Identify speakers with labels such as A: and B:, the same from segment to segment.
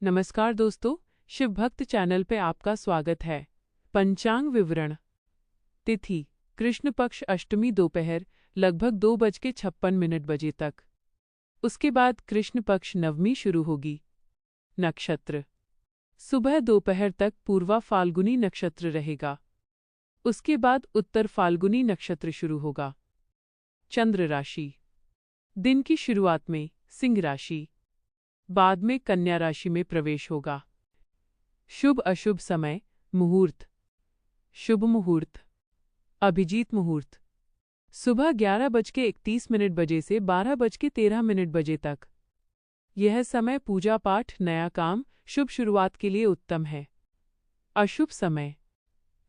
A: नमस्कार दोस्तों, शिव भक्त चैनल पे आपका स्वागत है। पंचांग विवरण। तिथि कृष्ण पक्ष अष्टमी दोपहर लगभग 2:56 बजे तक। उसके बाद कृष्ण पक्ष नवमी शुरू होगी। नक्षत्र सुबह दोपहर तक पूर्वा फाल्गुनी नक्षत्र रहेगा। उसके बाद उत्तर फाल्गुनी नक्षत्र शुरू होगा। चंद्र राशि दिन की शुरुआत में सिंह राशि, बाद में कन्या राशि में प्रवेश होगा। शुभ अशुभ समय मुहूर्त। शुभ मुहूर्त अभिजीत मुहूर्त सुबह 11:31 बजे से 12:13 बजे तक। यह समय पूजा पाठ, नया काम, शुभ शुरुआत के लिए उत्तम है। अशुभ समय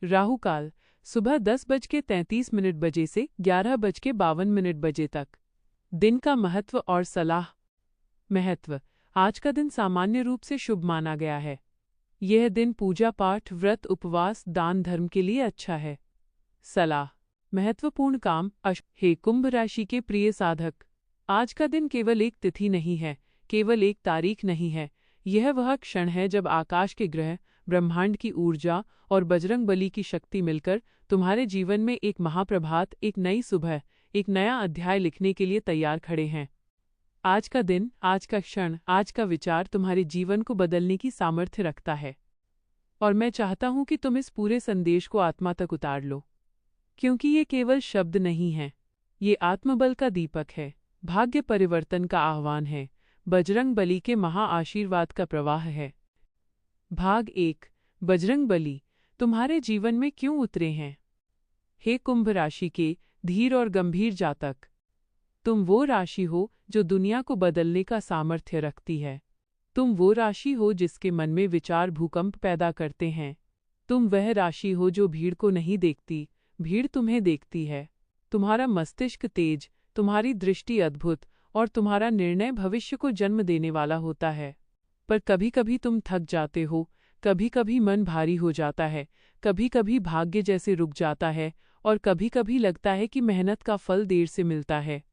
A: राहु काल सुबह 10:33 बजे से 11:52 बजे तक। दिन का महत्व और सलाह। महत्व आज का दिन सामान्य रूप से शुभ माना गया है। यह दिन पूजा पाठ, व्रत, उपवास, दान धर्म के लिए अच्छा है। सलाह महत्वपूर्ण काम। हे कुंभ राशि के प्रिय साधक, आज का दिन केवल एक तिथि नहीं है, केवल एक तारीख नहीं है। यह वह क्षण है जब आकाश के ग्रह, ब्रह्मांड की ऊर्जा और बजरंग बली की शक्ति मिलकर तुम्हारे जीवन में एक महाप्रभात, एक नई सुबह, एक नया अध्याय लिखने के लिए तैयार खड़े हैं। आज का दिन, आज का क्षण, आज का विचार तुम्हारे जीवन को बदलने की सामर्थ्य रखता है। और मैं चाहता हूं कि तुम इस पूरे संदेश को आत्मा तक उतार लो, क्योंकि ये केवल शब्द नहीं हैं, ये आत्मबल का दीपक है, भाग्य परिवर्तन का आह्वान है, बजरंग बली के महाआशीर्वाद का प्रवाह है। भाग 1 बजरंग बली तुम्हारे जीवन में क्यों उतरे हैं? हे कुंभ राशि के धीर और गंभीर जातक, तुम वो राशि हो जो दुनिया को बदलने का सामर्थ्य रखती है। तुम वो राशि हो जिसके मन में विचार भूकंप पैदा करते हैं। तुम वह राशि हो जो भीड़ को नहीं देखती, भीड़ तुम्हें देखती है। तुम्हारा मस्तिष्क तेज, तुम्हारी दृष्टि अद्भुत और तुम्हारा निर्णय भविष्य को जन्म देने वाला होता है। पर कभी कभी तुम थक जाते हो, कभी कभी मन भारी हो जाता है, कभी कभी भाग्य जैसे रुक जाता है और कभी कभी लगता है कि मेहनत का फल देर से मिलता है।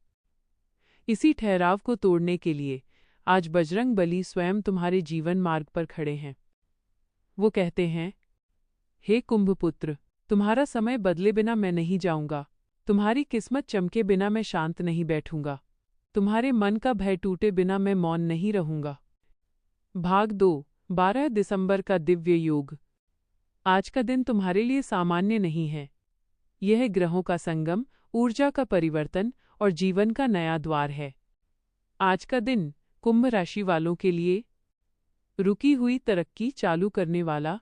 A: इसी ठहराव को तोड़ने के लिए आज बजरंग बली स्वयं तुम्हारे जीवन मार्ग पर खड़े हैं। वो कहते हैं, हे कुंभपुत्र, तुम्हारा समय बदले बिना मैं नहीं जाऊंगा। तुम्हारी किस्मत चमके बिना मैं शांत नहीं बैठूंगा। तुम्हारे मन का भय टूटे बिना मैं मौन नहीं रहूंगा। भाग 2 12 दिसंबर का दिव्य योग। आज का दिन तुम्हारे लिए सामान्य नहीं है। यह ग्रहों का संगम, ऊर्जा का परिवर्तन और जीवन का नया द्वार है। आज का दिन कुंभ राशि वालों के लिए रुकी हुई तरक्की चालू करने वाला,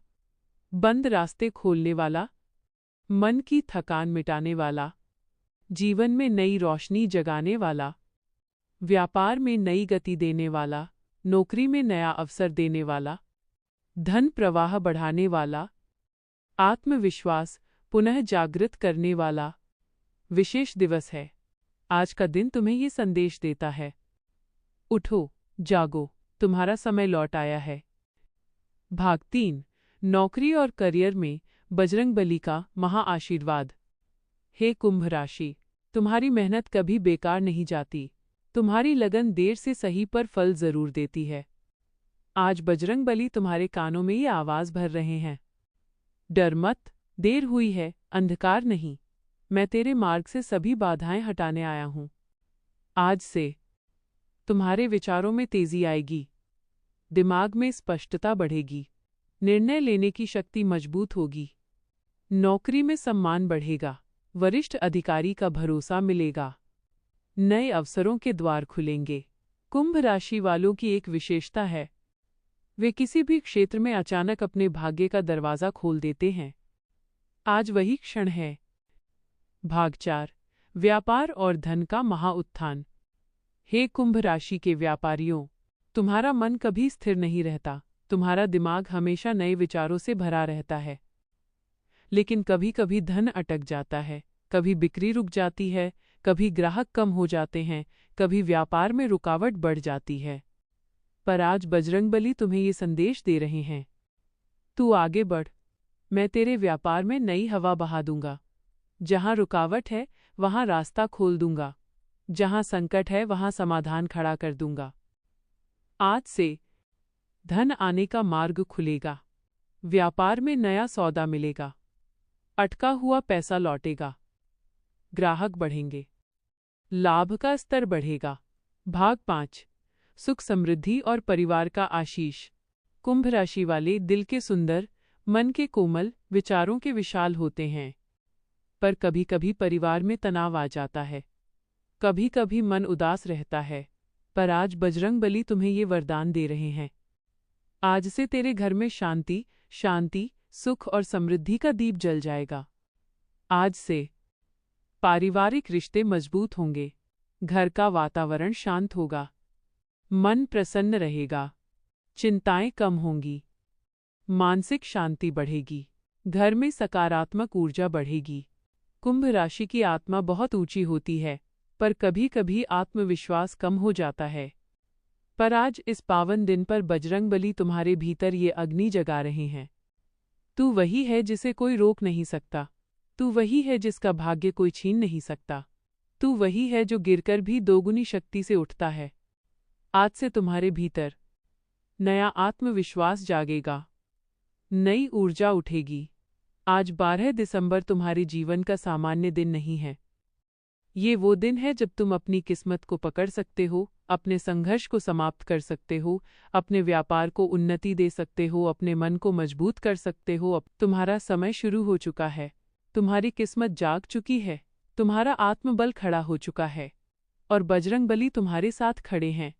A: बंद रास्ते खोलने वाला, मन की थकान मिटाने वाला, जीवन में नई रोशनी जगाने वाला, व्यापार में नई गति देने वाला, नौकरी में नया अवसर देने वाला, धन प्रवाह बढ़ाने वाला, आत्मविश्वास पुनः जागृत करने वाला विशेष दिवस है। आज का दिन तुम्हें ये संदेश देता है, उठो, जागो, तुम्हारा समय लौट आया है। भाग 3 नौकरी और करियर में बजरंग बली का महाआशीर्वाद। हे कुंभ राशि, तुम्हारी मेहनत कभी बेकार नहीं जाती। तुम्हारी लगन देर से सही पर फल जरूर देती है। आज बजरंग बली तुम्हारे कानों में ये आवाज भर रहे हैं, डर मत, देर हुई है, अंधकार नहीं। मैं तेरे मार्ग से सभी बाधाएं हटाने आया हूं। आज से तुम्हारे विचारों में तेजी आएगी, दिमाग में स्पष्टता बढ़ेगी, निर्णय लेने की शक्ति मजबूत होगी। नौकरी में सम्मान बढ़ेगा, वरिष्ठ अधिकारी का भरोसा मिलेगा, नए अवसरों के द्वार खुलेंगे। कुंभ राशि वालों की एक विशेषता है, वे किसी भी क्षेत्र में अचानक अपने भाग्य का दरवाजा खोल देते हैं। आज वही क्षण है। भाग 4 व्यापार और धन का महाउत्थान। हे कुंभ राशि के व्यापारियों, तुम्हारा मन कभी स्थिर नहीं रहता। तुम्हारा दिमाग हमेशा नए विचारों से भरा रहता है। लेकिन कभी कभी धन अटक जाता है, कभी बिक्री रुक जाती है, कभी ग्राहक कम हो जाते हैं, कभी व्यापार में रुकावट बढ़ जाती है। पर आज बजरंगबली तुम्हें ये संदेश दे रहे हैं, तू आगे बढ़, मैं तेरे व्यापार में नई हवा बहा दूंगा। जहां रुकावट है वहां रास्ता खोल दूंगा, जहां संकट है वहां समाधान खड़ा कर दूंगा। आज से धन आने का मार्ग खुलेगा। व्यापार में नया सौदा मिलेगा। अटका हुआ पैसा लौटेगा। ग्राहक बढ़ेंगे। लाभ का स्तर बढ़ेगा। भाग 5। सुख समृद्धि और परिवार का आशीष। कुंभ राशि वाले दिल के सुंदर, मन के कोमल, विचारों के विशाल होते हैं। पर कभी कभी परिवार में तनाव आ जाता है। कभी कभी मन उदास रहता है। पर आज बजरंगबली तुम्हें ये वरदान दे रहे हैं। आज से तेरे घर में शांति, शांति, सुख और समृद्धि का दीप जल जाएगा। आज से पारिवारिक रिश्ते मजबूत होंगे। घर का वातावरण शांत होगा। मन प्रसन्न रहेगा। चिंताएं कम होंगी। मानसिक शांति बढ़ेगी। घर में सकारात्मक ऊर्जा बढ़ेगी। कुंभ राशि की आत्मा बहुत ऊंची होती है, पर कभी कभी आत्मविश्वास कम हो जाता है। पर आज इस पावन दिन पर बजरंगबली तुम्हारे भीतर ये अग्नि जगा रहे हैं। तू वही है जिसे कोई रोक नहीं सकता। तू वही है जिसका भाग्य कोई छीन नहीं सकता। तू वही है जो गिरकर भी दोगुनी शक्ति से उठता है। आज से तुम्हारे भीतर नया आत्मविश्वास जागेगा। नई ऊर्जा उठेगी। आज 12 दिसंबर तुम्हारे जीवन का सामान्य दिन नहीं है। ये वो दिन है जब तुम अपनी किस्मत को पकड़ सकते हो, अपने संघर्ष को समाप्त कर सकते हो, अपने व्यापार को उन्नति दे सकते हो, अपने मन को मजबूत कर सकते हो। अब तुम्हारा समय शुरू हो चुका है। तुम्हारी किस्मत जाग चुकी है। तुम्हारा आत्मबल खड़ा हो चुका है। और बजरंगबली तुम्हारे साथ खड़े हैं।